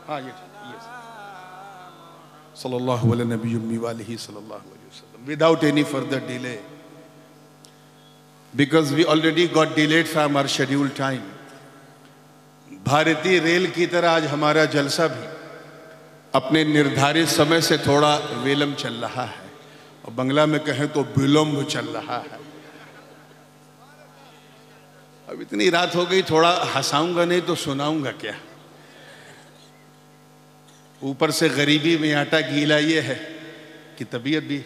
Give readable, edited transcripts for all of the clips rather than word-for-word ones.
हाँ ये सल्लल्लाहु अलैहि नबी वालिही सल्लल्लाहु अलैहि वसल्लम। Without any further delay, because we already got delayed from our schedule time. भारतीय रेल की तरह आज हमारा जलसा भी अपने निर्धारित समय से थोड़ा विलंब चल रहा है, और बंगला में कहें तो विलंब चल रहा है। अब इतनी रात हो गई, थोड़ा हंसाऊंगा नहीं तो सुनाऊंगा क्या। ऊपर से गरीबी में आटा गीला ये है कि तबीयत भी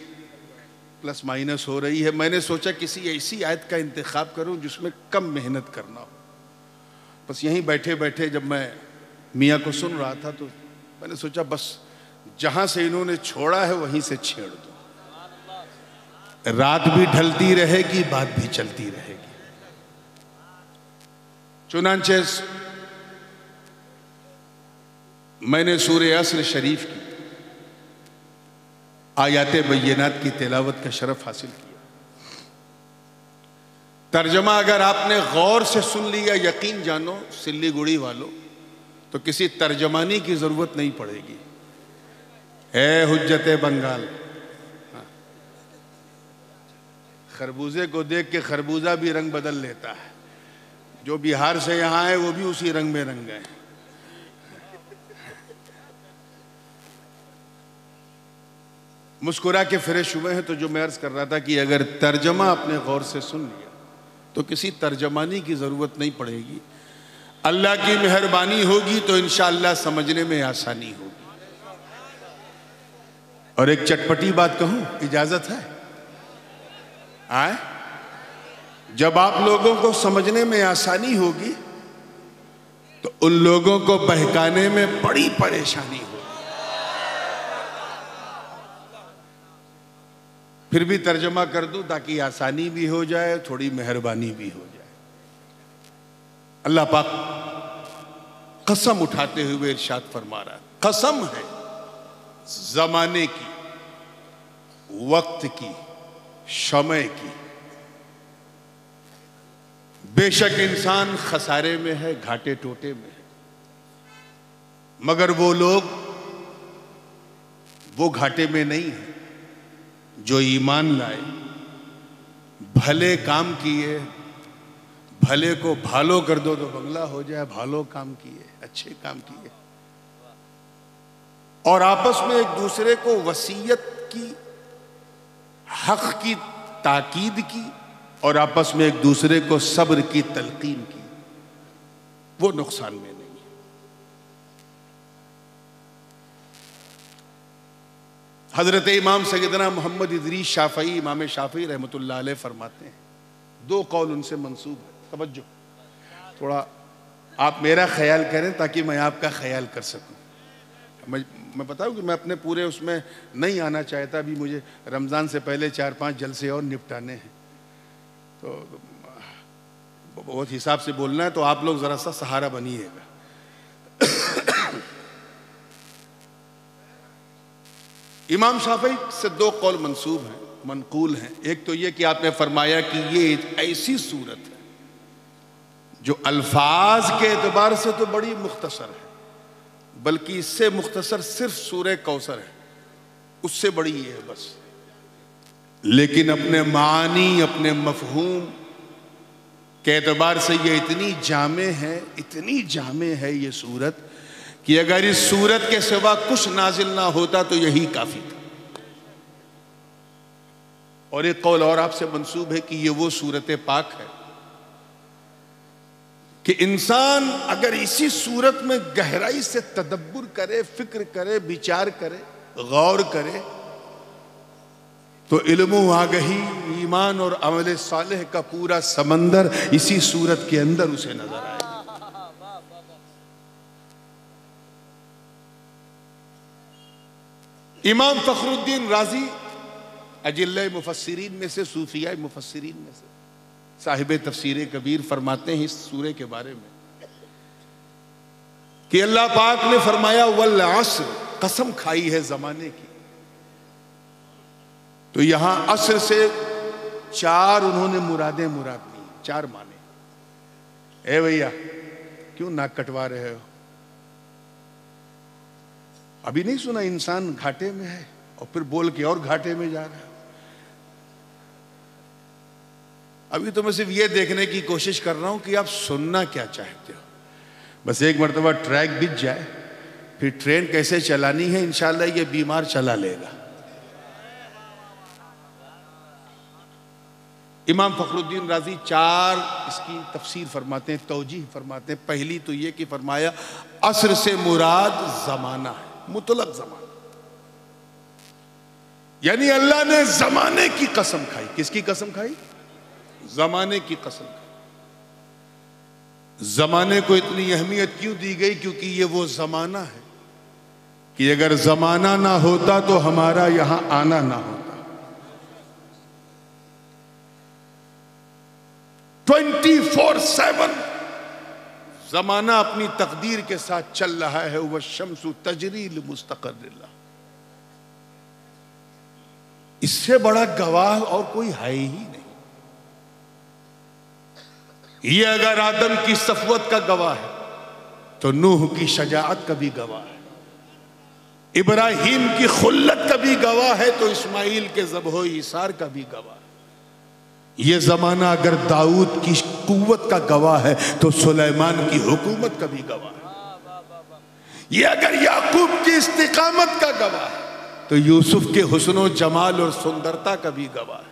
प्लस माइनस हो रही है। मैंने सोचा किसी ऐसी आयत का इंतखाब करूं जिसमें कम मेहनत करना हो। बस यहीं बैठे बैठे जब मैं मियाँ को सुन रहा था तो मैंने सोचा बस जहां से इन्होंने छोड़ा है वहीं से छेड़ दो। रात भी ढलती रहेगी, बात भी चलती रहेगी। चुनांचे मैंने सूरह असर शरीफ की आयाते बय्यनात की तिलावत का शरफ हासिल किया। तर्जमा अगर आपने गौर से सुन लिया, यकीन जानो सिल्लीगुड़ी वालों, तो किसी तर्जमानी की जरूरत नहीं पड़ेगी। है हुज्जते बंगाल। खरबूजे को देख के खरबूजा भी रंग बदल लेता है। जो बिहार से यहां है वो भी उसी रंग में रंग गए। मुस्कुरा के फ्रेश हुए हैं। तो जो मैं अर्ज कर रहा था कि अगर तर्जमा आपने गौर से सुन लिया तो किसी तर्जमानी की जरूरत नहीं पड़ेगी। अल्लाह की मेहरबानी होगी तो इंशाअल्लाह समझने में आसानी होगी। और एक चटपटी बात कहूं, इजाजत है? आए, जब आप लोगों को समझने में आसानी होगी तो उन लोगों को बहकाने में बड़ी परेशानी होगी। फिर भी तर्जमा कर दूं ताकि आसानी भी हो जाए, थोड़ी मेहरबानी भी हो जाए। अल्लाह पाक कसम उठाते हुए इरशाद फरमा रहा है, कसम है जमाने की, वक्त की, समय की, बेशक इंसान खसारे में है, घाटे टोटे में है, मगर वो लोग वो घाटे में नहीं है जो ईमान लाए, भले काम किए। भले को भालो कर दो तो बंगला हो जाए। भालो काम किए, अच्छे काम किए, और आपस में एक दूसरे को वसीयत की, हक की ताकीद की, और आपस में एक दूसरे को सब्र की तलकीन की। वो नुकसान में नहीं। हजरत इमाम सैयदना मोहम्मद इदरीस शाफई, इमाम शाफई रहमतुल्लाह अलैह फरमाते हैं, दो कौल उनसे मंसूब है। तवज्जो, थोड़ा आप मेरा ख्याल करें ताकि मैं आपका ख्याल कर सकूं। मैं बताऊं कि मैं अपने पूरे उसमें नहीं आना चाहता। अभी मुझे रमज़ान से पहले 4-5 जलसे और निपटाने हैं, तो बहुत हिसाब से बोलना है। तो आप लोग ज़रा सा सहारा बनिएगा। इमाम शाफई से दो कौल मंसूब हैं, मनकूल हैं। एक तो ये कि आपने फरमाया कि ये एक ऐसी सूरत है जो अल्फाज के एतबार से तो बड़ी मुख्तसर है, बल्कि इससे मुख्तसर सिर्फ सूरह कौसर है, उससे बड़ी ये है बस। लेकिन अपने मानी, अपने मफहूम के एतबार से ये इतनी जामे है, इतनी जामे है ये सूरत कि अगर इस सूरत के सिवा कुछ नाजिल ना होता तो यही काफी था। और एक कौल और आपसे मंसूब है कि ये वो सूरत पाक है कि इंसान अगर इसी सूरत में गहराई से तदब्बुर करे, फिक्र करे, विचार करे, गौर करे, तो इल्म आगही, ईमान और अमल सालेह का पूरा समंदर इसी सूरत के अंदर उसे नजर आए। इमाम फखरुद्दीन राजी अजिल्ले मुफस्सिरीन में से, सूफिया मुफस्सिरीन में से, साहिब तफसीर कबीर फरमाते हैं इस सूरे के बारे में कि अल्लाह पाक ने फरमाया वल अस्र, कसम खाई है जमाने की। तो यहां अस्र से 4 उन्होंने मुराद ली, 4 माने। ए भैया क्यों नाक कटवा रहे हो? अभी नहीं सुना इंसान घाटे में है और फिर बोल के और घाटे में जा रहा है। अभी तो मैं सिर्फ ये देखने की कोशिश कर रहा हूं कि आप सुनना क्या चाहते हो। बस एक मर्तबा ट्रैक बिछ जाए, फिर ट्रेन कैसे चलानी है इंशाल्लाह ये बीमार चला लेगा। इमाम फखरुद्दीन राजी 4 इसकी तफसीर फरमाते हैं, तौजीह फरमाते हैं। पहली तो ये कि फरमाया असर से मुराद जमाना है, मुतलक जमाना, यानी अल्लाह ने जमाने की कसम खाई। किसकी कसम खाई? जमाने की कसम खाई। जमाने को इतनी अहमियत क्यों दी गई? क्योंकि ये वो जमाना है कि अगर जमाना ना होता तो हमारा यहां आना ना होता। 24/7 जमाना अपनी तकदीर के साथ चल रहा है। वह शम्सु तजरील मुस्तक़र्रिल्लाह, इससे बड़ा गवाह और कोई है ही नहीं। ये अगर आदम की सफवत का गवाह है तो नूह की शजाअत का भी गवाह है। इब्राहिम की खुल्लत का भी गवाह है तो इस्माइल के ज़ब्हो ईसार का भी गवाह है। ये जमाना अगर दाऊद की कुव्वत का गवाह है तो सुलेमान की हुकूमत का भी गवाह है। ये अगर याकूब की इस्तिकामत का गवाह है तो यूसुफ के हुस्नो जमाल और सुंदरता का भी गवाह है।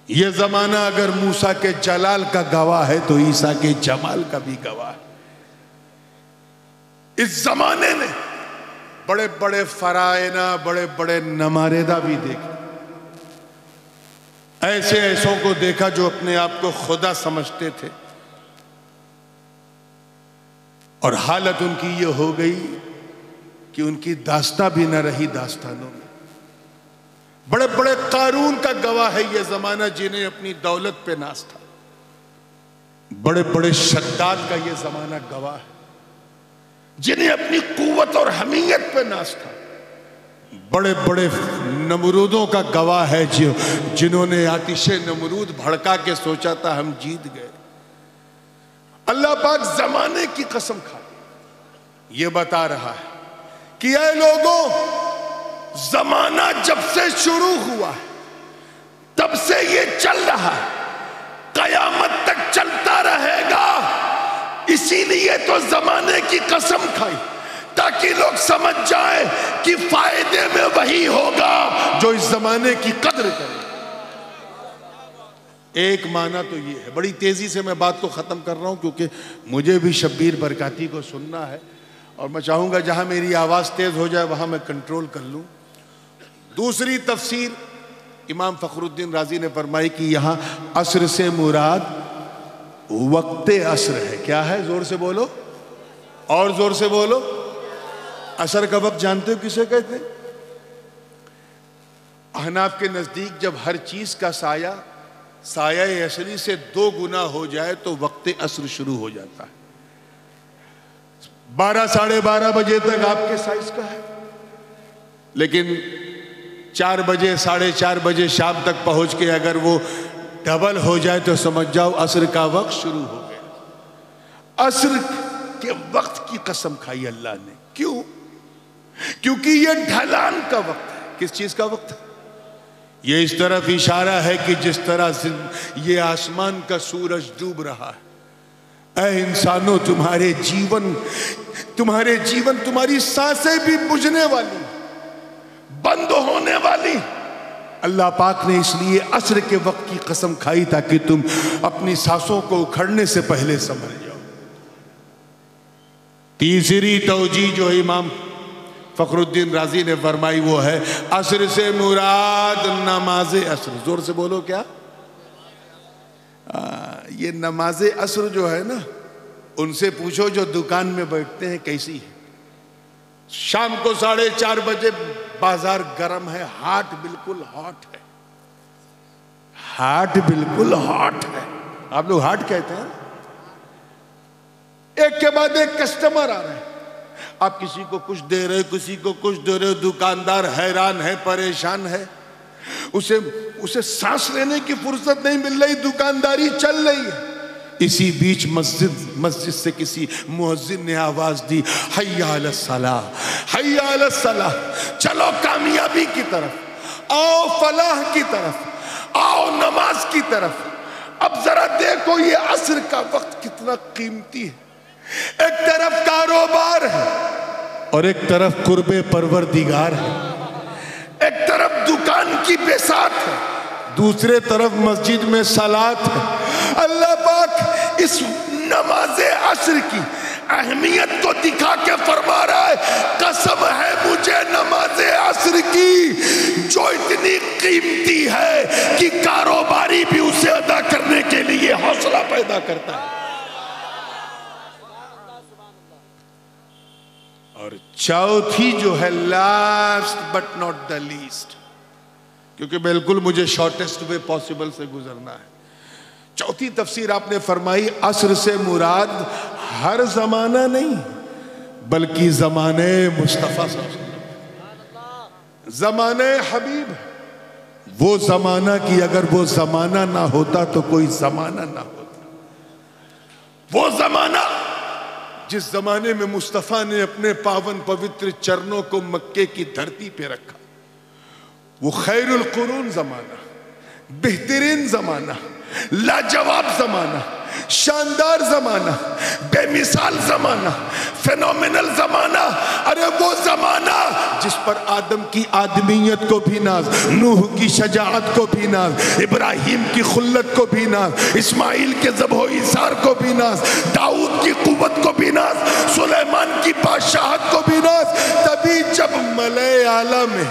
यह जमाना अगर मूसा के जलाल का गवाह है तो ईसा के जमाल का भी गवाह है। इस जमाने ने बड़े बड़े फरायना, बड़े बड़े नमारेदा भी देखे। ऐसे ऐसों को देखा जो अपने आप को खुदा समझते थे और हालत उनकी ये हो गई कि उनकी दास्तां भी न रही दास्तानों में। बड़े बड़े कारून का गवाह है ये जमाना, जिन्हें अपनी दौलत पे नाज था। बड़े बड़े शद्दाद का ये जमाना गवाह है, जिन्हें अपनी कुव्वत और हमीयत पे नाज था। बड़े बड़े नमरूदों का गवाह है जिन्होंने आतिशे नमरूद भड़का के सोचा था हम जीत गए। अल्लाह पाक जमाने की कसम खा ये बता रहा है कि ऐ लोगों, जमाना जब से शुरू हुआ है तब से ये चल रहा है, कयामत तक चलता रहेगा। इसीलिए तो जमाने की कसम खाई ताकि लोग समझ जाए कि फायदे में वही होगा जो इस जमाने की कद्र करे। एक माना तो ये है। बड़ी तेजी से मैं बात को खत्म कर रहा हूं क्योंकि मुझे भी शब्बीर बरकाती को सुनना है और मैं चाहूंगा जहां मेरी आवाज तेज हो जाए वहां मैं कंट्रोल कर लूं। दूसरी तफसीर इमाम फखरुद्दीन राजी ने फरमाई कि यहां असर से मुराद वक्ते असर है। क्या है? जोर से बोलो और जोर से बोलो। असर का वक्त जानते हो किसे कहते हैं? अहनाफ के नजदीक जब हर चीज का साया असली से 2 गुना हो जाए तो वक्ते असर शुरू हो जाता है। 12 साढ़े 12 बजे तक आपके साइज का है, लेकिन 4 बजे 4:30 बजे शाम तक पहुंच के अगर वो डबल हो जाए तो समझ जाओ असर का वक्त शुरू हो गया। असर के वक्त की कसम खाई अल्लाह ने। क्यों? क्योंकि ये ढलान का वक्त है। किस चीज का वक्त है? ये इस तरफ इशारा है कि जिस तरह ये आसमान का सूरज डूब रहा है, ऐ इंसानों तुम्हारे जीवन तुम्हारी सांसें भी बुझने वाली, बंद होने वाली। अल्लाह पाक ने इसलिए असर के वक्त की कसम खाई ताकि तुम अपनी सांसों को उखड़ने से पहले समझ जाओ। तीसरी तौजी जो इमाम फखरुद्दीन राजी ने फरमाई वो है असर से मुराद नमाज असर। जोर से बोलो क्या? ये नमाज असर जो है ना, उनसे पूछो जो दुकान में बैठते हैं कैसी है। शाम को 4:30 बजे बाजार गर्म है, हाट बिल्कुल हॉट है। हाट बिल्कुल हॉट है। आप लोग हाट कहते हैं। एक के बाद एक कस्टमर आ रहे हैं, आप किसी को कुछ दे रहे हो, किसी को कुछ दे रहे हो। दुकानदार हैरान है, परेशान है, उसे सांस लेने की फुर्सत नहीं मिल रही। दुकानदारी चल रही है, इसी बीच मस्जिद से किसी मुअज्जिन ने आवाज दी, हय्या अलस सलाह, हय्या अलस सलाह, चलो कामयाबी की तरफ, आओ फलाह की तरफ, आओ नमाज की तरफ। अब जरा देखो ये असर का वक्त कितना कीमती है। एक तरफ कारोबार है और एक तरफ कुर्बे परवरदिगार है, एक तरफ दुकान की बेसात है, दूसरे तरफ मस्जिद में सलात है। अल्लाह पाक इस नमाज़े असर की अहमियत को दिखा के फरमा रहा है, कसम है मुझे नमाज़े असर की जो इतनी कीमती है कि कारोबारी भी उसे अदा करने के लिए हौसला पैदा करता है। और चौथी जो है, last but not the least, क्योंकि बिल्कुल मुझे शॉर्टेस्ट वे पॉसिबल से गुजरना है। चौथी तफसीर आपने फरमाई, असर से मुराद हर जमाना नहीं बल्कि जमाने मुस्तफा सल्लल्लाहु अलैहि वसल्लम, जमाने हबीब है। वो जमाना कि अगर वो जमाना ना होता तो कोई जमाना ना होता। वो जमाना जिस जमाने में मुस्तफा ने अपने पावन पवित्र चरणों को मक्के की धरती पे रखा, वो खैरुल कुरून जमाना, बेहतरीन जमाना, लाजवाब जमाना, शानदार जमाना, बेमिसाल जमाना, फेनोमिनल जमाना। अरे वो जमाना जिस पर आदम की आदमियत को भी नाज, नूह की शजाअत को भी नाज, इब्राहिम की खुल्लत को भी नाज, इस्माइल के ज़ब्हो इसार को भी नाज, दाऊद की कुव्वत को भी नाज, सुलेमान की बादशाहत को भी नाज। तभी जब मले आला में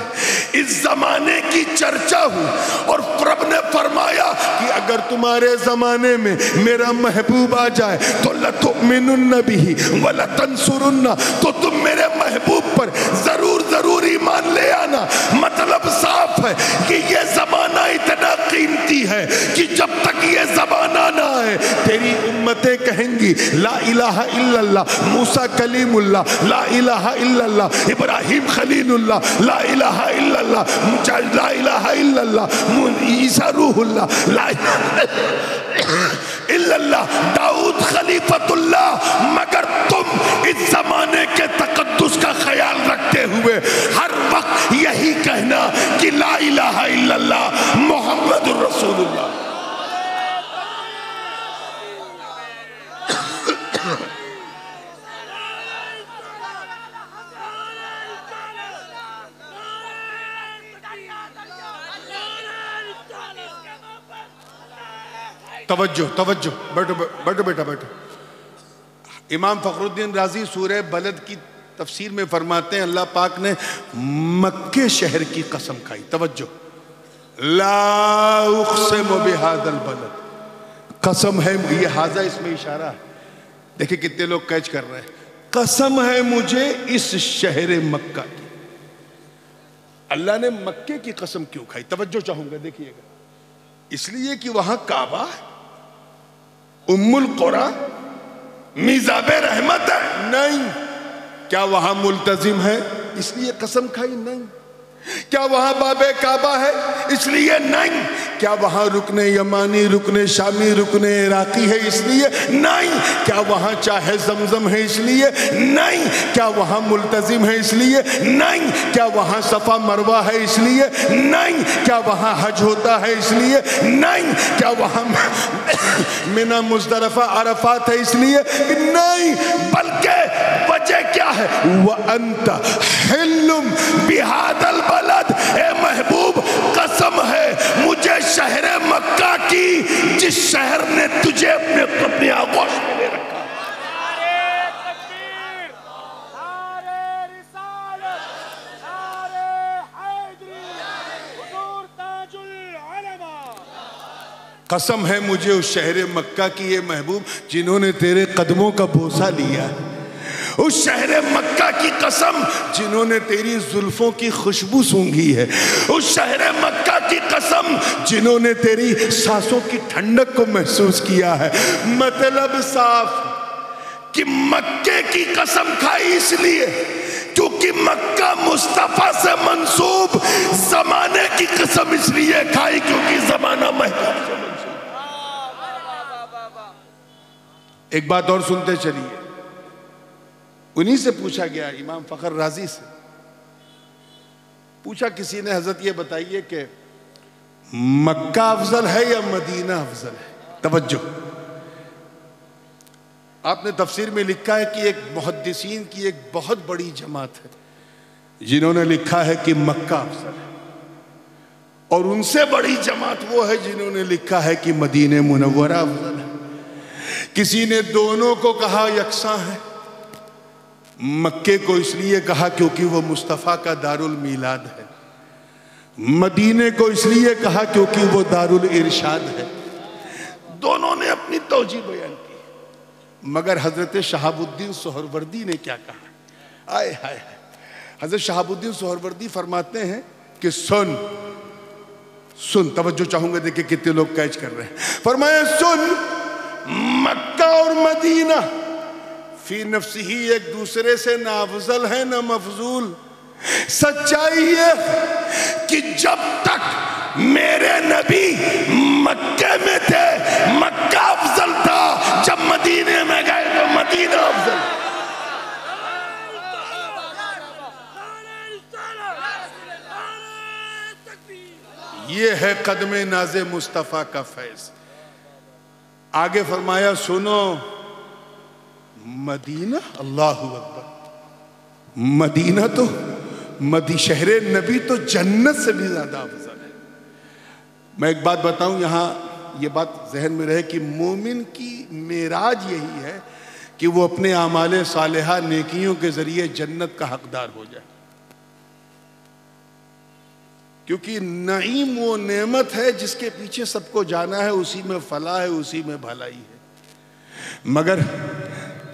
इस जमाने की चर्चा हुई और रब ने फरमाया कि अगर तुम्हारे जमाने में मेरा महबूब आ जाए तो लतुमिनुन्न बिही व लतंसुरुन्ना, तो तुम मेरे महबूब पर जरूर जरूर ईमान ले आना। मतलब साफ है कि ये जमाना इतना कीमती है कि जब तक ये जमाना ना आए तेरी उम्मतें कहेंगी ला इलाहा इल्लल्लाह, मूसा कलीमुल्लाह, ला इलाहा इल्लल्लाह, इब्राहिम खलीलुल्लाह, ला इलाहा इल्लल्लाह, ला इलाहा इल्लल्लाह, ईसा रूहुल्लाह, ला इल्लल्लाह, दाऊद खलीफतुल्लाह। मगर तुम इस जमाने के तकद्दुस का ख्याल रखते हुए हर वक्त यही कहना कि ला इलाहा इल्लल्लाह मुहम्मदुर रसूलुल्लाह। तवज्जो तवज्जो, बैठो बैठो बेटा बैठो। इमाम फखरुद्दीन राजी सूरह बलद की तफसीर में फरमाते हैं, अल्लाह पाक ने मक्के शहर की कसम खाई। तवज्जो, ला उक़सिमु बिहाज़ल बलद, कसम है, ये हाजा इसमें इशारा है। देखिए कितने लोग कैच कर रहे हैं। कसम है मुझे इस शहर मक्का की। अल्लाह ने मक्के की कसम क्यों खाई? तवज्जो चाहूंगा, देखिएगा। इसलिए कि वहां काबा, उम्मुल कुरा, मिज़ाबे रहमत है? नहीं। क्या वहां मुल्तजिम है इसलिए कसम खाई? नहीं। क्या वहां बाबे काबा है इसलिए? नहीं। क्या वहां रुकने यमानी, रुकने शामी, रुकने इराकी है इसलिए? नहीं। क्या वहां चाहे जमजम है इसलिए? नहीं। क्या वहां मुल्तजिम है इसलिए? नहीं। क्या वहां सफा मरवा है इसलिए? नहीं। क्या वहां हज होता है इसलिए? नहीं। क्या वहां मिना मुज़दलिफ़ा अरफात है इसलिए? नहीं। बल्कि वजह क्या है? व अंता हिल्लुम बिहादल बलद, ए महबूब कसम है मुझे शहर मक्का की जिस शहर ने तुझे अपने आगोश में ले रखा। कसम है मुझे उस शहर मक्का की, ये महबूब जिन्होंने तेरे कदमों का बोसा लिया, उस शहर मक्का की कसम जिन्होंने तेरी जुल्फों की खुशबू सूंघी है, उस शहर मक्का की कसम जिन्होंने तेरी सांसों की ठंडक को महसूस किया है। मतलब साफ कि मक्के की कसम खाई इसलिए क्योंकि मक्का मुस्तफा से मंसूब, जमाने की कसम इसलिए खाई क्योंकि जमाना महबूब से मंसूब। एक बात और सुनते चलिए, उन्हीं से पूछा गया, इमाम फखर राजी से पूछा किसी ने, हजरत ये बताइए कि मक्का अफजल है या मदीना अफजल है? तवज्जो, आपने तफसीर में लिखा है कि एक मुहद्दिसीन की एक बहुत बड़ी जमात है जिन्होंने लिखा है कि मक्का अफजल है, और उनसे बड़ी जमात वो है जिन्होंने लिखा है कि मदीने मुनव्वरा अफजल है। किसी ने दोनों को कहा यकसा है, मक्के को इसलिए कहा क्योंकि वो मुस्तफ़ा का दारुल मीलाद है, मदीने को इसलिए कहा क्योंकि वो दारुल इरशाद है। दोनों ने अपनी तौजी बयान की, मगर हजरत शहाबुद्दीन सोहरवर्दी ने क्या कहा? आए हाय, हजरत शहाबुद्दीन सोहरवर्दी फरमाते हैं कि सुन सुन, तवज्जो चाहूंगा, देखिए कितने लोग कैच कर रहे हैं। फरमाया सुन, मक्का और मदीना फी नफ्सी ही एक दूसरे से ना अफजल है ना मफजूल। सच्चाई ये कि जब तक मेरे नबी मक्के में थे मक्का अफजल था, जब मदीने में गए तो मदीना अफजल। ये है कदमे नाज़े मुस्तफ़ा का फैज़। आगे फरमाया सुनो, मदीना, अल्लाहु अकबर, मदीना तो शहरे नबी तो जन्नत से भी ज्यादा अफजल है। मैं एक बात बताऊं, यहां ये बात जहन में रहे कि मोमिन की मेराज यही है कि वो अपने आमाले सालेहा नेकियों के जरिए जन्नत का हकदार हो जाए, क्योंकि नईम वो नेमत है जिसके पीछे सबको जाना है, उसी में फलाह है, उसी में भलाई है। मगर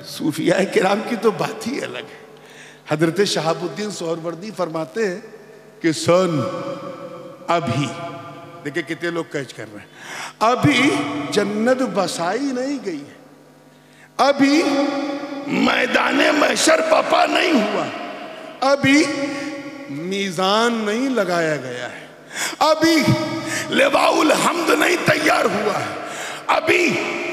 सूफिया किराम की तो बात ही अलग है। हजरत शहाबुद्दीन सोहरवर्दी फरमाते हैं कि सुन, अभी देखिए कितने लोग कैच कर रहे हैं, अभी जन्नत बसाई नहीं गई है, अभी मैदाने महशर बपा नहीं हुआ, अभी मीजान नहीं लगाया गया है, अभी लिवाउल हम्द नहीं तैयार हुआ है, अभी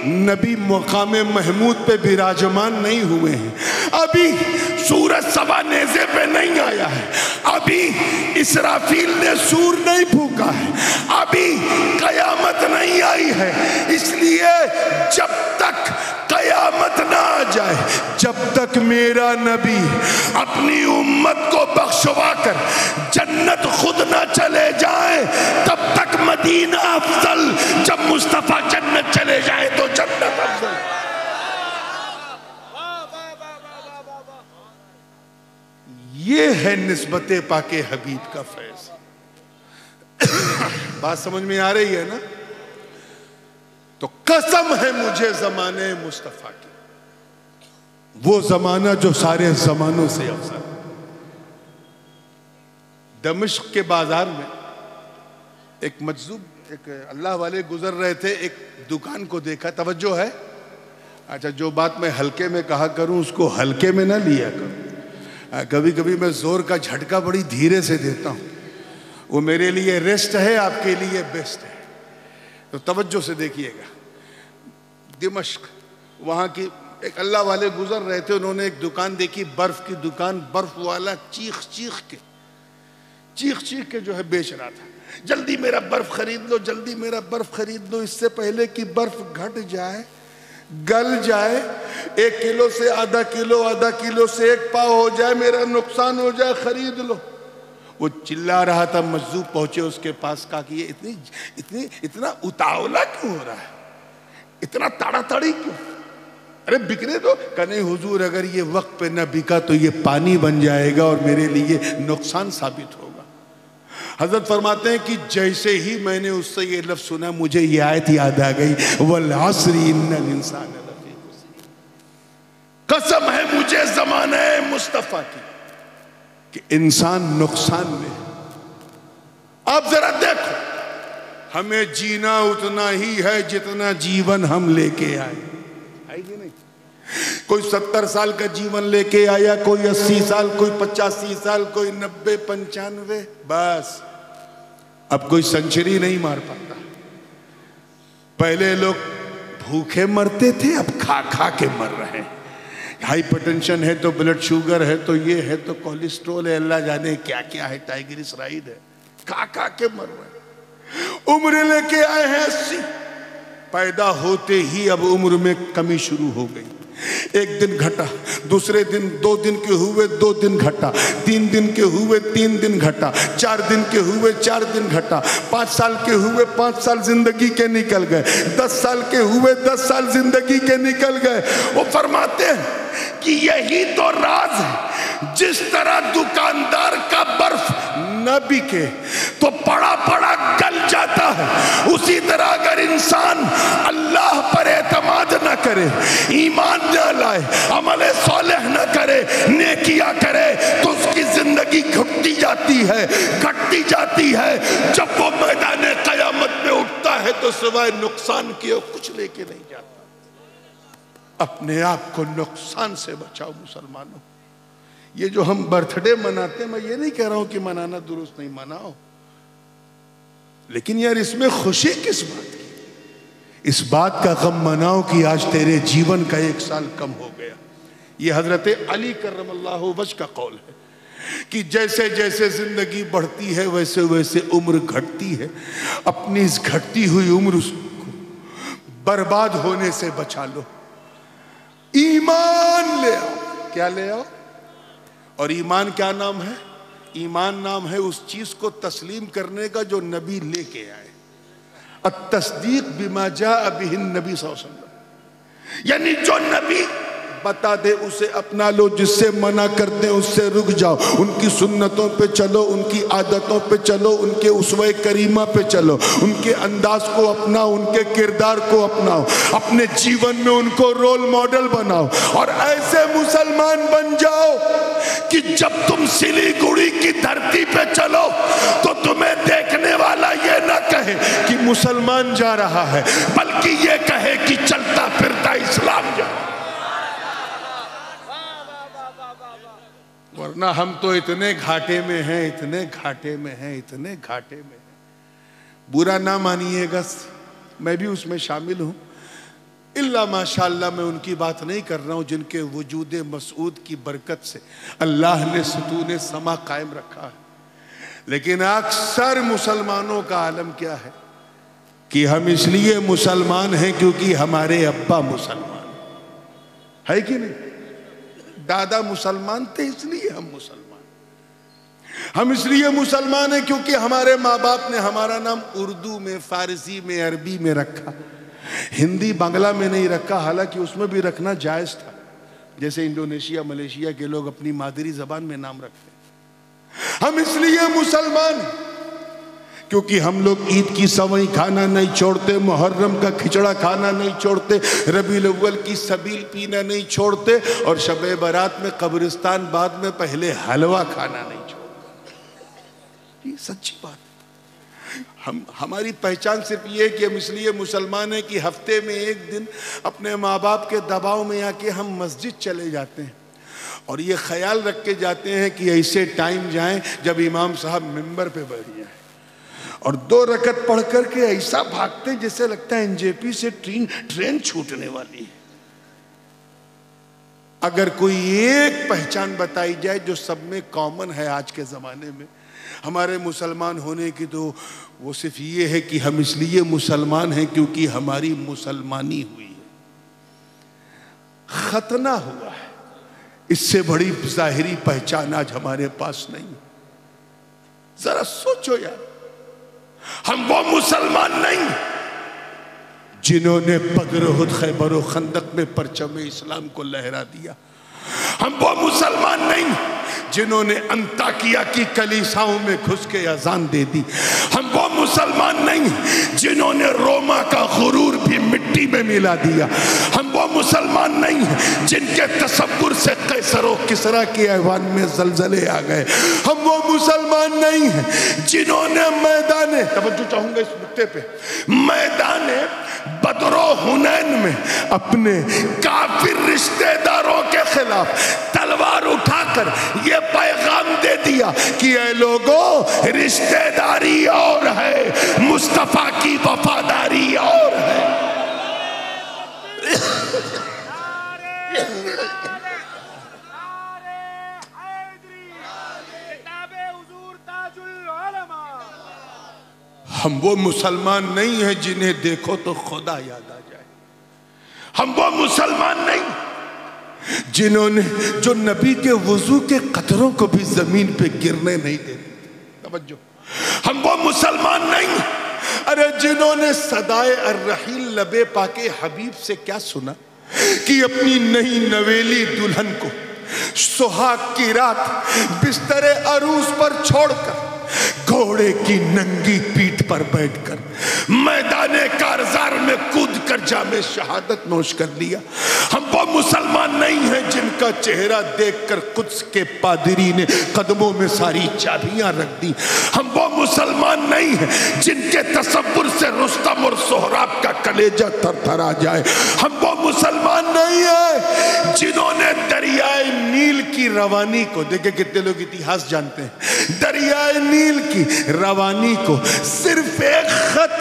नबी मकामे महमूद पे विराजमान नहीं हुए हैं, अभी सूरज सबा नेज़े पे नहीं आया है, अभी इसराफील ने सूर नहीं फूका है, अभी कयामत नहीं आई है। इसलिए जब तक कयामत ना आ जाए, जब तक मेरा नबी अपनी उम्मत को बख्शवा कर जन्नत खुद ना चले जाए, तब तक मदीना अफजल, जब मुस्तफा जन्नत चले जाए तो जन्नत अफजल। ये है निस्बते पाके हबीब का फैज़। बात समझ में आ रही है ना? तो कसम है मुझे जमाने मुस्तफा की, वो जमाना जो सारे जमानों से अफजल। दमिश्क के बाजार में एक मजलूब, एक अल्लाह वाले गुजर रहे थे, एक दुकान को देखा, तवज्जो है, अच्छा जो बात मैं हल्के में कहा करूं उसको हल्के में ना लिया करूं। कभी कभी मैं जोर का झटका बड़ी धीरे से देता हूं, वो मेरे लिए रेस्ट है, आपके लिए बेस्ट है। तो तवज्जो से देखिएगा, दिमश्क, वहाँ की एक अल्लाह वाले गुजर रहे थे, उन्होंने एक दुकान देखी, बर्फ की दुकान, बर्फ वाला चीख चीख के जो है बेच रहा था, जल्दी मेरा बर्फ खरीद लो, जल्दी मेरा बर्फ खरीद लो, इससे पहले कि बर्फ घट जाए, गल जाए, 1 किलो से आधा किलो से 1 पाव हो जाए, मेरा नुकसान हो जाए, खरीद लो। वो चिल्ला रहा था, मजदूर पहुंचे उसके पास, कहा कि ये इतना उतावला क्यों हो रहा है, इतना ताड़ाताड़ी क्यों, अरे बिकने दो। कहा नहीं हुजूर, अगर ये वक्त पे न बिका तो ये पानी बन जाएगा और मेरे लिए नुकसान साबित होगा। हजरत फरमाते हैं कि जैसे ही मैंने उससे ये लफ्ज सुना, मुझे ये आयत याद आ गई, वल अस्री इन्नल इंसान लफी खुस्र। कसम है मुझे ज़माने मुस्तफ़ा की कि इंसान नुकसान में है। आप जरा देखो, हमें जीना उतना ही है जितना जीवन हम लेके आए, है कि नहीं? कोई 70 साल का जीवन लेके आया, कोई 80 साल, कोई 85 साल, कोई 90, 95, बस अब कोई सेंचुरी नहीं मार पाता। पहले लोग भूखे मरते थे, अब खा खा के मर रहे हैं। हाइपरटेंशन है तो ब्लड शुगर है तो ये है तो कोलेस्ट्रॉल है, अल्लाह जाने क्या क्या है, ट्राइग्लिसराइड है, खा खा के मर रहे हैं। उम्र लेके आए हैं 80, पैदा होते ही अब उम्र में कमी शुरू हो गई। एक दिन घटा, दूसरे दिन 2 दिन के हुए 2 दिन घटा, 3 दिन के हुए 3 दिन घटा, 4 दिन के हुए 4 दिन घटा, 5 साल के हुए 5 साल जिंदगी के निकल गए, 10 साल के हुए 10 साल जिंदगी के निकल गए। वो फरमाते हैं कि यही तो राज है, जिस तरह दुकानदार का बर्फ न बिके तो पड़ा पड़ा गल जाता है, उसी तरह अगर इंसान अल्लाह पर एतमाद न करे, ईमान न लाए, अमल सौलेह न करे, नेकिया करे, तो उसकी जिंदगी घटती जाती है, घटती जाती है। जब वो मैदान कयामत में उठता है तो सिवाय नुकसान किए कुछ लेके नहीं जाता। अपने आप को नुकसान से बचाओ मुसलमानों। ये जो हम बर्थडे मनाते हैं, मैं ये नहीं कह रहा हूं कि मनाना दुरुस्त नहीं, मनाओ, लेकिन यार इसमें खुशी किस बात की? इस बात का गम मनाओ कि आज तेरे जीवन का 1 साल कम हो गया। ये हजरत अली करमल्लाहु वजह का कौल है कि जैसे जैसे जिंदगी बढ़ती है वैसे वैसे उम्र घटती है। अपनी इस घटती हुई उम्र उसको बर्बाद होने से बचा लो। ईमान ले आओ। क्या ले आओ? और ईमान क्या नाम है? ईमान नाम है उस चीज को तस्लीम करने का जो नबी लेके आए। अत-तस्दीक बिमा जाअ बिहिन नबी सल्लल्लाहु अलैहि वसल्लम, यानी जो नबी बता दे उसे अपना लो, जिससे मना करते हैं उससे रुक जाओ, उनकी सुन्नतों पे चलो, उनकी आदतों पे चलो, उनके उसवे करीमा पे चलो, उनके अंदाज को अपनाओ, उनके किरदार को अपनाओ, अपने जीवन में उनको रोल मॉडल बनाओ और ऐसे मुसलमान बन जाओ कि जब तुम सिलीगुड़ी की धरती पे चलो तो तुम्हें देखने वाला ये ना कहे कि मुसलमान जा रहा है, बल्कि ये कहे कि चलता फिरता इस्लाम जा। वरना हम तो इतने घाटे में हैं, इतने घाटे में हैं, इतने घाटे में हैं। बुरा ना मानिएगा, मैं भी उसमें शामिल हूं। इल्ला माशाअल्लाह मैं उनकी बात नहीं कर रहा हूं जिनके वजूद मसूद की बरकत से अल्लाह ने सुतून समा कायम रखा है। लेकिन अक्सर मुसलमानों का आलम क्या है कि हम इसलिए मुसलमान हैं क्योंकि हमारे अब्बा मुसलमान है कि नहीं, दादा मुसलमान थे इसलिए हम मुसलमान। हम इसलिए मुसलमान हैं क्योंकि हमारे माँ बाप ने हमारा नाम उर्दू में, फारसी में, अरबी में रखा, हिंदी बांग्ला में नहीं रखा, हालांकि उसमें भी रखना जायज था, जैसे इंडोनेशिया मलेशिया के लोग अपनी मादरी जबान में नाम रखते। हम इसलिए मुसलमान क्योंकि हम लोग ईद की सवई खाना नहीं छोड़ते, मुहर्रम का खिचड़ा खाना नहीं छोड़ते, रबीउल अव्वल की सबील पीना नहीं छोड़ते और शब बारात में कब्रिस्तान बाद में पहले हलवा खाना नहीं छोड़ते। ये सच्ची बात है। हमारी पहचान सिर्फ ये कि हम इसलिए मुसलमान हैं कि हफ्ते में 1 दिन अपने माँ बाप के दबाव में आके हम मस्जिद चले जाते हैं और ये ख्याल रख के जाते हैं कि ऐसे टाइम जाएं जब इमाम साहब मिंबर पे बैठ जाएं और 2 रकत पढ़ करके ऐसा भागते जैसे लगता है एनजेपी से ट्रेन छूटने वाली है। अगर कोई एक पहचान बताई जाए जो सब में कॉमन है आज के ज़माने में हमारे मुसलमान होने की, तो वो सिर्फ ये है कि हम इसलिए मुसलमान हैं क्योंकि हमारी मुसलमानी हुई है, खतना हुआ है। इससे बड़ी जाहिरी पहचान आज हमारे पास नहीं। जरा सोचो यार, हम वो मुसलमान नहीं जिन्होंने बदर, उहद, खैबर और खंदक में परचम इस्लाम को लहरा दिया। हम वो मुसलमान नहीं जिन्होंने अंताकिया की कलीसाओं में घुस के अजान दे दी। हम वो मुसलमान नहीं जिन्होंने रोमा का गुरूर भी मिट्टी में मिला दिया। हम वो मुसलमान नहीं जिनके तसव्वुर से कैसर और किसरा के ऐवान में जलजले आ गए। हम वो मुसलमान नहीं हैं जिन्होंने मैदान, तवज्जो चाहूंगा इस नुक्ते पे, मैदान बदरो हुनैन में अपने काफिर रिश्तेदारों के खिलाफ तलवार उठाकर ये पैगाम दे दिया कि ऐ लोगों, रिश्तेदारी और है, मुस्तफा की वफादारी और है। हम वो मुसलमान नहीं है जिन्हें देखो तो खुदा याद आ जाए। हम वो मुसलमान नहीं जिन्होंने जो नबी के वुजू के कतरों को भी जमीन पे गिरने नहीं देते। तवज्जो, हम वो मुसलमान नहीं अरे जिन्होंने सदाए अर्रहील लबे पाके हबीब से क्या सुना कि अपनी नई नवेली दुल्हन को सुहाग की रात बिस्तरे अरूस पर छोड़कर घोड़े की नंगी पीठ पर बैठकर मैदाने कारजार में कूद कर जामे शहादत नोश कर लिया। हम वो मुसलमान नहीं हैं जिनका चेहरा देखकर कुद्स के पादरी ने कदमों में सारी चाबियां रख दी। हम वो मुसलमान नहीं हैं जिनके तसव्वुर से रुस्तम और सोहराब का कलेजा थरथरा जाए। हम वो मुसलमान नहीं हैं जिन्होंने दरियाए नील की रवानी को, देखे कितने लोग इतिहास जानते हैं, दरियाए नील की रवानी को सिर्फ एक खत,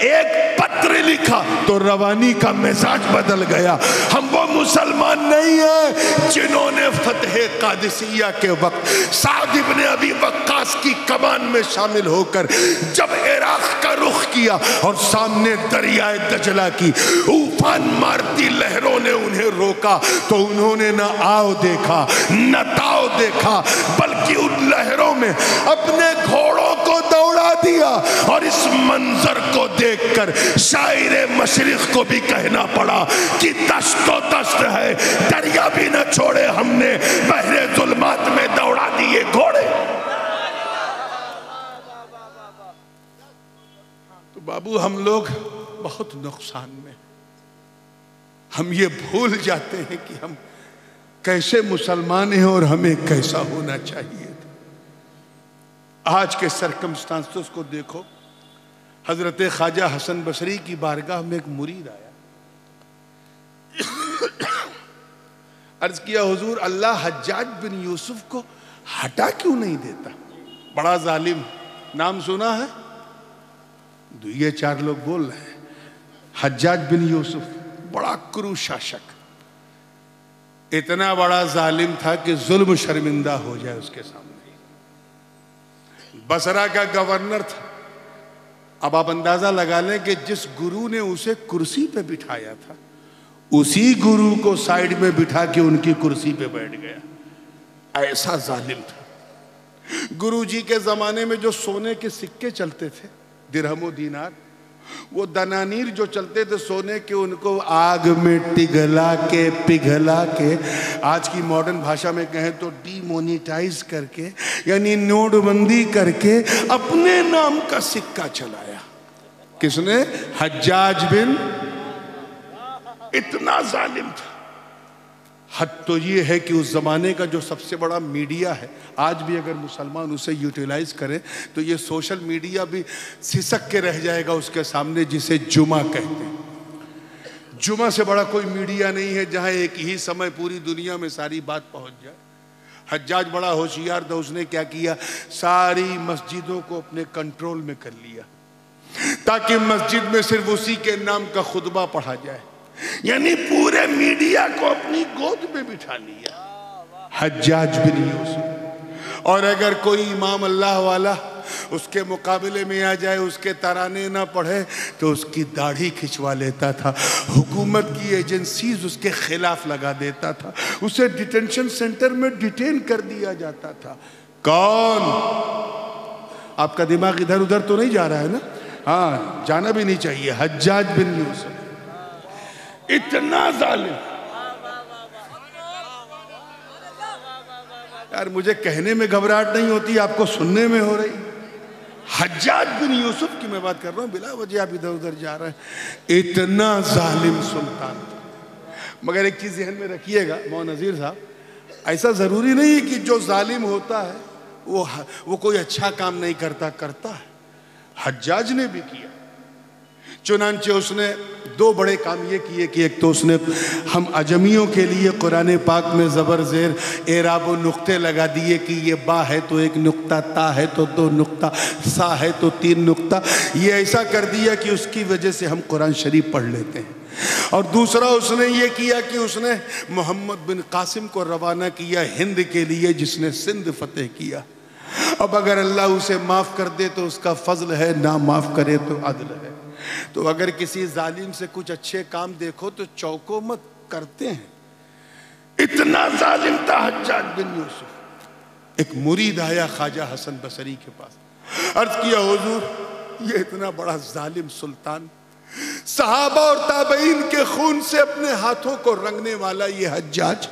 एक पत्र लिखा तो रवानी का मिजाज बदल गया। हम वो मुसलमान नहीं है जिन्होंने फतेह कादिसिया के वक्त साद इब्ने अबी वक्कास की कमान में शामिल होकर जब इराक का रुख किया और सामने दरियाए दजला की उफान मारती लहरों ने उन्हें रोका तो उन्होंने न आओ देखा न ताओ देखा, बल्कि उन लहरों में अपने घोड़ों को दौड़ा दिया। और इस मंजर को देखकर शायरे मशरिक को भी कहना पड़ा कि दश्तो दश्त है, दरिया भी न छोड़े हमने, बहरे जुल्मात में दौड़ा दिए घोड़े। तो बाबू हम लोग बहुत नुकसान में, हम ये भूल जाते हैं कि हम कैसे मुसलमान हैं और हमें कैसा होना चाहिए। आज के सरकमस्टांसेस को देखो। हजरत ख्वाजा हसन बसरी की बारगाह में एक मुरीद आया, अर्ज किया हुजूर अल्लाह हज्जाज बिन यूसुफ को हटा क्यों नहीं देता, बड़ा जालिम, नाम सुना है? ये चार लोग बोल रहे हैं हज्जाज बिन यूसुफ बड़ा क्रूर शासक, इतना बड़ा जालिम था कि जुल्म शर्मिंदा हो जाए उसके सामने। बसरा का गवर्नर था। अब आप अंदाजा लगा लें कि जिस गुरु ने उसे कुर्सी पे बिठाया था उसी गुरु को साइड में बिठा के उनकी कुर्सी पे बैठ गया। ऐसा जालिम था। गुरु जी के जमाने में जो सोने के सिक्के चलते थे, दिरहम और दीनार, वो दनानीर जो चलते थे सोने के, उनको आग में पिघला के आज की मॉडर्न भाषा में कहें तो डीमोनेटाइज करके, यानी नोटबंदी करके अपने नाम का सिक्का चलाया। किसने? हज्जाज बिन। इतना जालिम था। हद तो ये है कि उस जमाने का जो सबसे बड़ा मीडिया है, आज भी अगर मुसलमान उसे यूटिलाइज करें तो ये सोशल मीडिया भी सिसक के रह जाएगा उसके सामने, जिसे जुमा कहते हैं। जुमा से बड़ा कोई मीडिया नहीं है जहां एक ही समय पूरी दुनिया में सारी बात पहुंच जाए। हज्जाज बड़ा होशियार था। उसने क्या किया, सारी मस्जिदों को अपने कंट्रोल में कर लिया ताकि मस्जिद में सिर्फ उसी के नाम का खुतबा पढ़ा जाए, यानी पूरे मीडिया को अपनी गोद में बिठा लिया हज्जाज बिन यूसुफ। और अगर कोई इमाम अल्लाह वाला उसके मुकाबले में आ जाए, उसके तराने ना पढ़े तो उसकी दाढ़ी खिंचवा लेता था, हुकूमत की एजेंसीज उसके खिलाफ लगा देता था, उसे डिटेंशन सेंटर में डिटेन कर दिया जाता था। कौन? आपका दिमाग इधर उधर तो नहीं जा रहा है ना? हाँ, जाना भी नहीं चाहिए। हज्जाज बिन यूसुफ इतना जालिम। यार मुझे कहने में घबराहट नहीं होती, आपको सुनने में हो रही। हज्जाज बिन यूसुफ की मैं बात कर रहा हूं, बिला वजह आप इधर उधर जा रहे हैं। इतना जालिम सुल्तान था। मगर एक चीज ध्यान में रखिएगा मौन नजीर साहब, ऐसा जरूरी नहीं है कि जो जालिम होता है वो कोई अच्छा काम नहीं करता है। हज्जाज ने भी किया। चुनांचे उसने दो बड़े काम ये किए कि एक तो उसने हम अजमियों के लिए कुरान पाक में ज़बर ज़ेर एराब व नुक्ते लगा दिए कि ये बा है तो एक नुक्ता, ता है तो दो नुक्ता, सा है तो तीन नुक्ता। ये ऐसा कर दिया कि उसकी वजह से हम कुरान शरीफ पढ़ लेते हैं। और दूसरा उसने ये किया कि उसने मोहम्मद बिन कासिम को रवाना किया हिंद के लिए, जिसने सिंध फतेह किया। अब अगर अल्लाह उसे माफ कर दे तो उसका फजल है, ना माफ करे तो अदल है। तो अगर किसी जालिम से कुछ अच्छे काम देखो तो चौको मत, करते हैं। इतना जालिम था हज्जाज बिन यूसुफ। एक मुरीद आया ख्वाजा हसन बसरी के पास, अर्ज किया हुजूर ये इतना बड़ा जालिम सुल्तान, सहाबा और ताबईन के खून से अपने हाथों को रंगने वाला ये हज्जाज,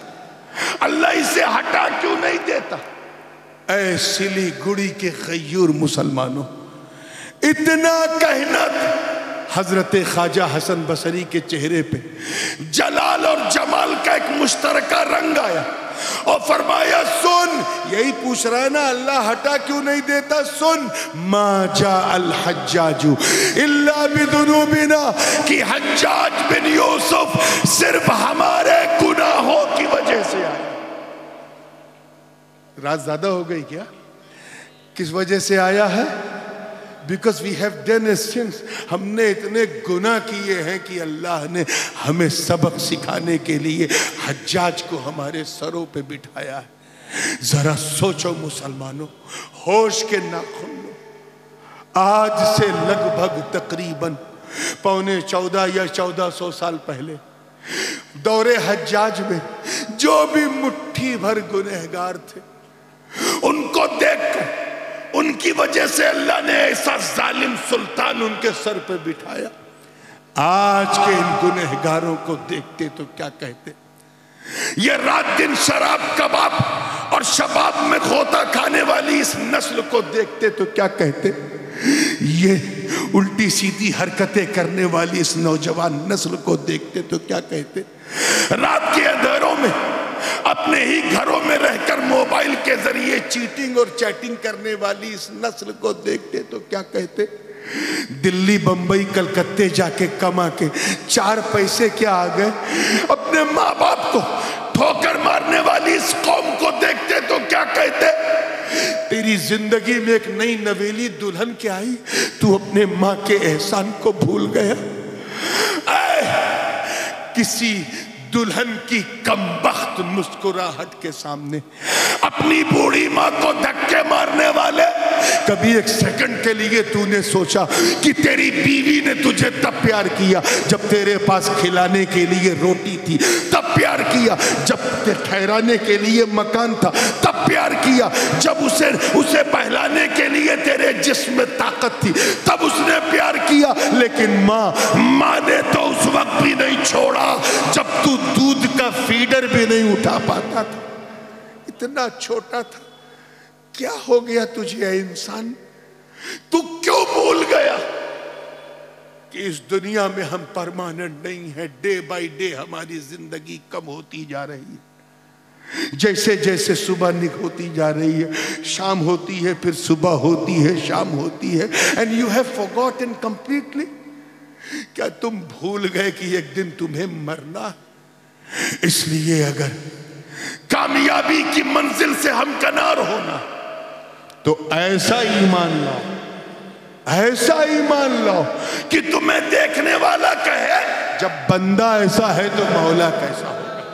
अल्लाह इसे हटा क्यों नहीं देता? ऐ सिलीगुड़ी के गयूर मुसलमानों, इतना कहना हजरत ख्वाजा हसन बसरी के चेहरे पे जलाल और जमाल का एक मुश्तरका रंग आया और फरमाया सुन, यही पूछ रहा है ना अल्लाह हटा क्यों नहीं देता? सुन, मा जा अल हज्जाजु इल्ला बिदुनूबिना, कि हज्जाज बिन यूसुफ सिर्फ हमारे गुनाहों की वजह से आया। रात ज्यादा हो गई क्या? किस वजह से आया है? Because we have done sins, हमने इतने गुनाह किए हैं कि अल्लाह ने हमें सबक सिखाने के लिए हज्जाज को हमारे सरों पे बिठाया है। जरा सोचो मुसलमानों, होश के नाखून लो। आज से लगभग तकरीबन 14.25 या 1400 साल पहले दौरे हज्जाज में जो भी मुट्ठी भर गुनहगार थे, उनको देखकर उनकी वजह से अल्लाह ने ऐसा जालिम सुल्तान उनके सर पे बिठाया। आज के इन गुनहगारों को देखते तो क्या कहते? ये रात दिन शराब कबाब और शबाब में खोता खाने वाली इस नस्ल को देखते तो क्या कहते? ये उल्टी सीधी हरकतें करने वाली इस नौजवान नस्ल को देखते तो क्या कहते? रात के अंधेरों में अपने ही घरों में रहकर मोबाइल के जरिए चीटिंग और चैटिंग करने वाली इस नस्ल को देखते तो क्या कहते? दिल्ली बंबई कलकत्ते जाके कमा के 4 पैसे क्या आ गए, अपने माँ बाप को ठोकर मारने वाली इस कौम को देखते तो क्या कहते? तेरी जिंदगी में एक नई नवेली दुल्हन क्या आई, तू अपने माँ के एहसान को भूल गया। किसी दुल्हन की कमबख्त मुस्कुराहट के सामने अपनी बूढ़ी माँ को धक्के मारने वाले, कभी एक सेकंड के लिए तूने सोचा कि तेरी बीवी ने तुझे तब प्यार किया जब तेरे पास खिलाने के लिए रोटी थी, तब प्यार किया जब ठहराने के लिए मकान था, तब प्यार किया जब उसे बहलाने के लिए तेरे जिस्म में ताकत थी, तब उसने प्यार किया। लेकिन माँ ने तो उस वक्त भी नहीं छोड़ा जब तू दूध का फीडर भी नहीं उठा पाता था। इतना छोटा था। क्या हो गया तुझे इंसान? तू क्यों भूल गया कि इस दुनिया में हम परमानेंट नहीं है? डे बाय डे हमारी जिंदगी कम होती जा रही है। जैसे जैसे सुबह होती जा रही है, शाम होती है, फिर सुबह होती है, शाम होती है। And you have forgotten completely. क्या तुम भूल गए कि एक दिन तुम्हें मरना है? इसलिए अगर कामयाबी की मंजिल से हमकनार होना तो ऐसा ईमान लाओ, ऐसा ईमान लाओ कि तुम्हें देखने वाला कहे जब बंदा ऐसा है तो मौला कैसा होगा,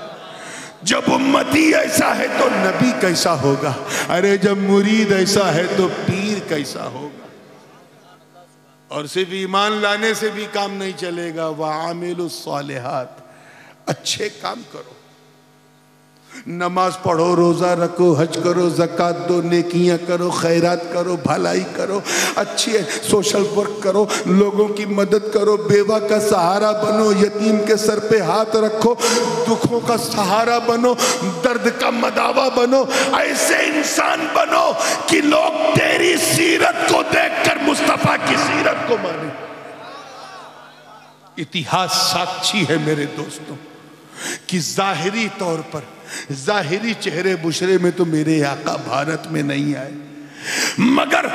जब उम्मती ऐसा है तो नबी कैसा होगा, अरे जब मुरीद ऐसा है तो पीर कैसा होगा। और सिर्फ ईमान लाने से भी काम नहीं चलेगा। वामिलुस सालिहात, अच्छे काम करो, नमाज पढ़ो, रोजा रखो, हज करो, ज़कात दो, नेकियां करो, खैरात करो, भलाई करो, अच्छी सोशल वर्क करो, लोगों की मदद करो, बेवा का सहारा बनो, यतीम के सर पे हाथ रखो, दुखों का सहारा बनो, दर्द का मदावा बनो। ऐसे इंसान बनो कि लोग तेरी सीरत को देखकर मुस्तफा की सीरत को माने। इतिहास साक्षी है मेरे दोस्तों कि जाहिरी तौर पर, जाहिरी चेहरे बुशरे में तो मेरे आका भारत में नहीं आए, मगर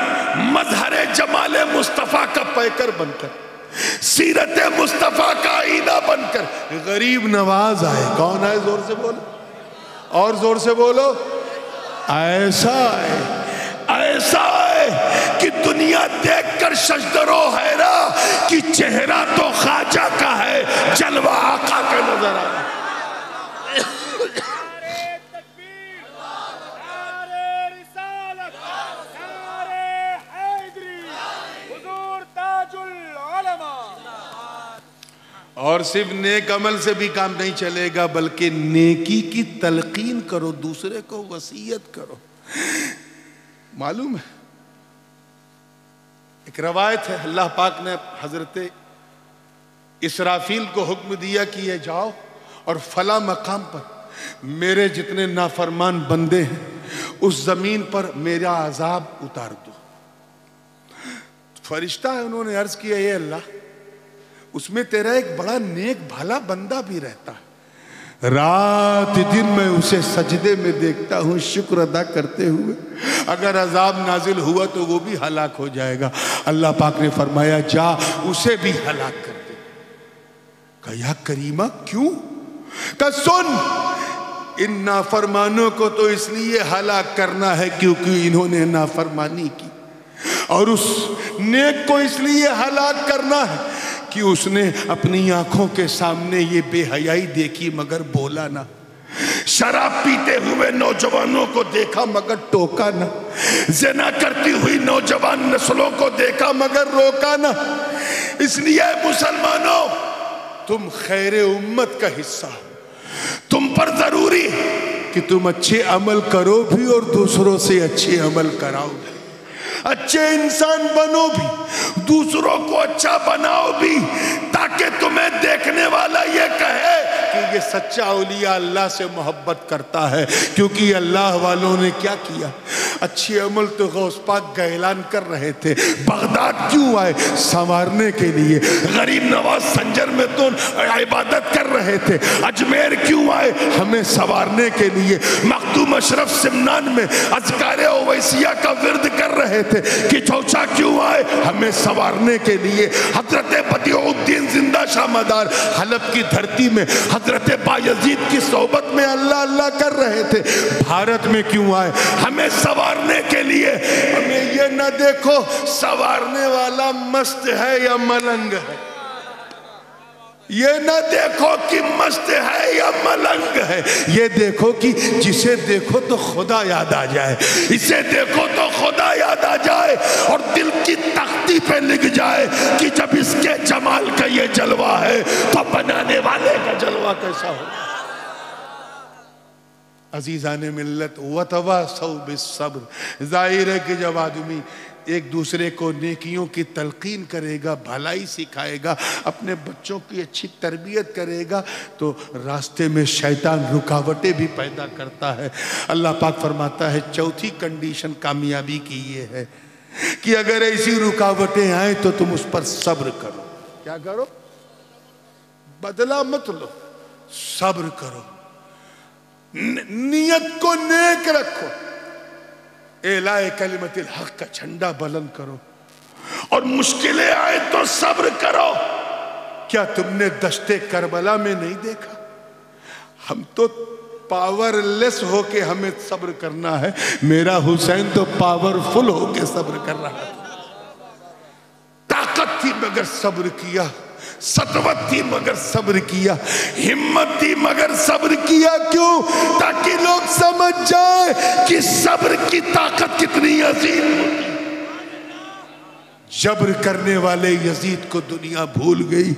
मजहरे जमाले मुस्तफा का पैकर बनकर, सीरत मुस्तफा का आईना बनकर गरीब नवाज आए। कौन आए? जोर से बोलो, और जोर से बोलो। ऐसा आए, ऐसा आए कि दुनिया देखकर सजदरो हैरा कि चेहरा तो ख्वाजा का है, जलवा आका का नजर आ रहा। और सिर्फ नेक अमल से भी काम नहीं चलेगा, बल्कि नेकी की तलकीन करो, दूसरे को वसीयत करो। मालूम है, एक रवायत है, अल्लाह पाक ने हजरत इसराफील को हुक्म दिया कि ये जाओ और फला मकाम पर मेरे जितने नाफरमान बंदे हैं उस जमीन पर मेरा अजाब उतार दो। फरिश्ता है, उन्होंने अर्ज किया, ये अल्लाह, उसमें तेरा एक बड़ा नेक भला बंदा भी रहता है, रात दिन मैं उसे सजदे में देखता हूं शुक्र अदा करते हुए, अगर अजाब नाजिल हुआ तो वो भी हलाक हो जाएगा। अल्लाह पाक ने फरमाया जा उसे भी हलाक कर दे। कहा या करीमा क्यों? कहा सुन, इन नाफरमानों को तो इसलिए हलाक करना है क्योंकि इन्होंने नाफरमानी की, और उस नेक को इसलिए हलाक करना है कि उसने अपनी आंखों के सामने ये बेहयाई देखी मगर बोला ना, शराब पीते हुए नौजवानों को देखा मगर टोका ना, ज़िना करती हुई नौजवान नस्लों को देखा मगर रोका ना। इसलिए मुसलमानों, तुम खैर उम्मत का हिस्सा हो, तुम पर जरूरी कि तुम अच्छे अमल करो भी और दूसरों से अच्छे अमल कराओ भी, अच्छे इंसान बनो भी, दूसरों को अच्छा बनाओ भी, ताकि तुम्हें देखने वाला ये कहे कि ये सच्चा औलिया अल्लाह से मोहब्बत करता है। क्योंकि अल्लाह वालों ने क्या किया, अच्छे अमल तो गौस पाक का ऐलान कर रहे थे। बगदाद क्यों आए? संवारने के लिए। गरीब नवाज संजर में तो इबादत कर रहे थे। अजमेर क्यों आए? हमें संवारने के लिए। मखदूम अशरफ सिमनान में अज़कारे ओवैसिया का विर्द कर रहे थे। कि चौचा क्यों आए? हमें संवारने के लिए। हजरत बदिउद्दीन जिंदा शाह मदार हलब की धरती में हजरत बायजीद की सोहबत में अल्लाह अल्लाह कर रहे थे। भारत में क्यों आए? हमें संवारने के लिए। हमें ये न देखो संवारने वाला मस्त है या मलंग है, ये न देखो कि मस्त है या मलंग है, ये देखो कि जिसे देखो तो खुदा याद आ जाए, इसे देखो तो खुदा याद आ जाए और दिल की तख्ती पे लिख जाए कि जब इसके जमाल का ये जलवा है तो बनाने वाले का जलवा कैसा हो। अजीजाने मिल्लत वतवासौ बिस्सब्र, जाहिर है कि जब आदमी एक दूसरे को नेकियों की तलकीन करेगा, भलाई सिखाएगा, अपने बच्चों की अच्छी तरबियत करेगा, तो रास्ते में शैतान रुकावटें भी पैदा करता है। अल्लाह पाक फरमाता है चौथी कंडीशन कामयाबी की ये है कि अगर ऐसी रुकावटें आए तो तुम उस पर सब्र करो। क्या करो? बदला मत लो, सब्र करो, नियत को नेक रखो, एलाए कलिमतिल हक का झंडा बुलंद करो, और मुश्किलें आए तो सब्र करो। क्या तुमने दश्ते करबला में नहीं देखा? हम तो पावरलेस होके हमें सब्र करना है, मेरा हुसैन तो पावरफुल होके सब्र कर रहा था। ताकत थी मगर सब्र किया, सतवत थी मगर सब्र किया, हिम्मत थी मगर सब्र किया। क्यों? ताकि लोग समझ जाए कि सब्र की ताकत कितनी अजीम होती। जब्र करने वाले यजीद को दुनिया भूल गई,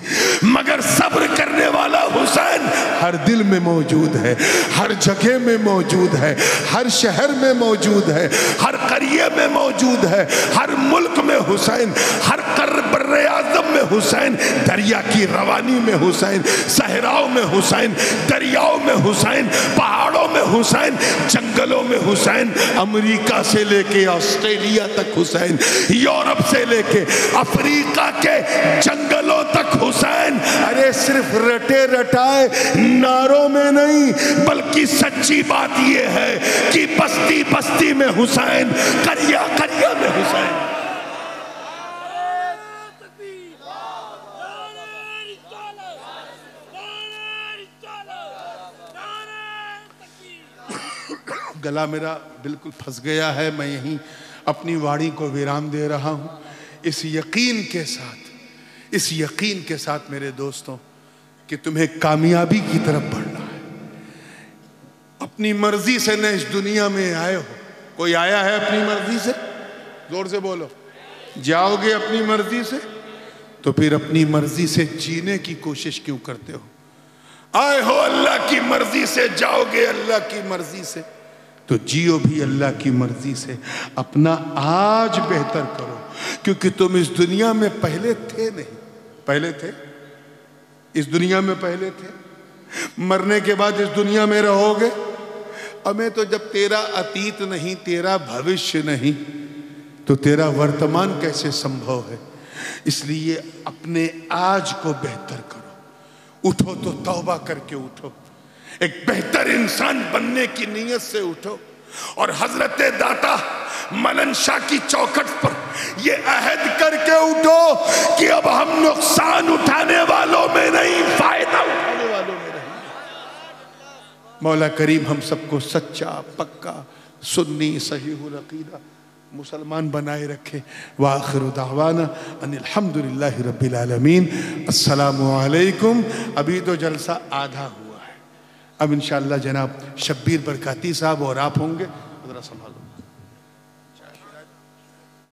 मगर सब्र करने वाला हुसैन हर दिल में मौजूद है, हर जगह में मौजूद है, हर शहर में मौजूद है, हर करिए में मौजूद है, हर मुल्क में हुसैन, हर बर्रे आज़म में हुसैन, दरिया की रवानी में हुसैन, सहराओं में हुसैन, दरियाओं में हुसैन, पहाड़ों में हुसैन, जंगलों में हुसैन, अमेरिका से लेके ऑस्ट्रेलिया तक हुसैन, यूरोप से लेके अफ्रीका के जंगलों तक हुसैन। अरे सिर्फ रटे रटाए नारों में नहीं, बल्कि सच्ची बात यह है कि बस्ती बस्ती में हुसैन, करिया करिया में हुसैन। गला मेरा बिल्कुल फंस गया है, मैं यहीं अपनी वाणी को विराम दे रहा हूं, इस यकीन के साथ मेरे दोस्तों कि तुम्हें कामयाबी की तरफ बढ़ना है। अपनी मर्जी से न इस दुनिया में आए हो। कोई आया है अपनी मर्जी से? जोर से बोलो। जाओगे अपनी मर्जी से? तो फिर अपनी मर्जी से जीने की कोशिश क्यों करते हो? आए हो अल्लाह की मर्जी से, जाओगे अल्लाह की मर्जी से, तो जियो भी अल्लाह की मर्जी से। अपना आज बेहतर करो, क्योंकि तुम इस दुनिया में पहले थे नहीं। पहले थे इस दुनिया में, पहले थे। मरने के बाद इस दुनिया में रहोगे। हमें तो जब तेरा अतीत नहीं, तेरा भविष्य नहीं, तो तेरा वर्तमान कैसे संभव है? इसलिए अपने आज को बेहतर करो। उठो तो तौबा करके उठो, एक बेहतर इंसान बनने की नीयत से उठो। और हजरत दाता मलन शाह की चौखट पर यह अहद करके उठो कि अब हम नुकसान उठाने वालों में नहीं, फायदा उठाने वालों में रहेंगे। मौला करीम हम सबको सच्चा, पक्का, सुन्नी, सहीहुल अकीदा मुसलमान बनाए रखे। व आखिरु दावाना अनिल हम्दुलिल्लाहि रब्बिल आलमीन। अस्सलामु अलैकुम। अभी तो जलसा आधा हुआ है, अब इंशाअल्लाह जनाब शब्बीर बरकाती साहब और आप होंगे। जरा संभालो।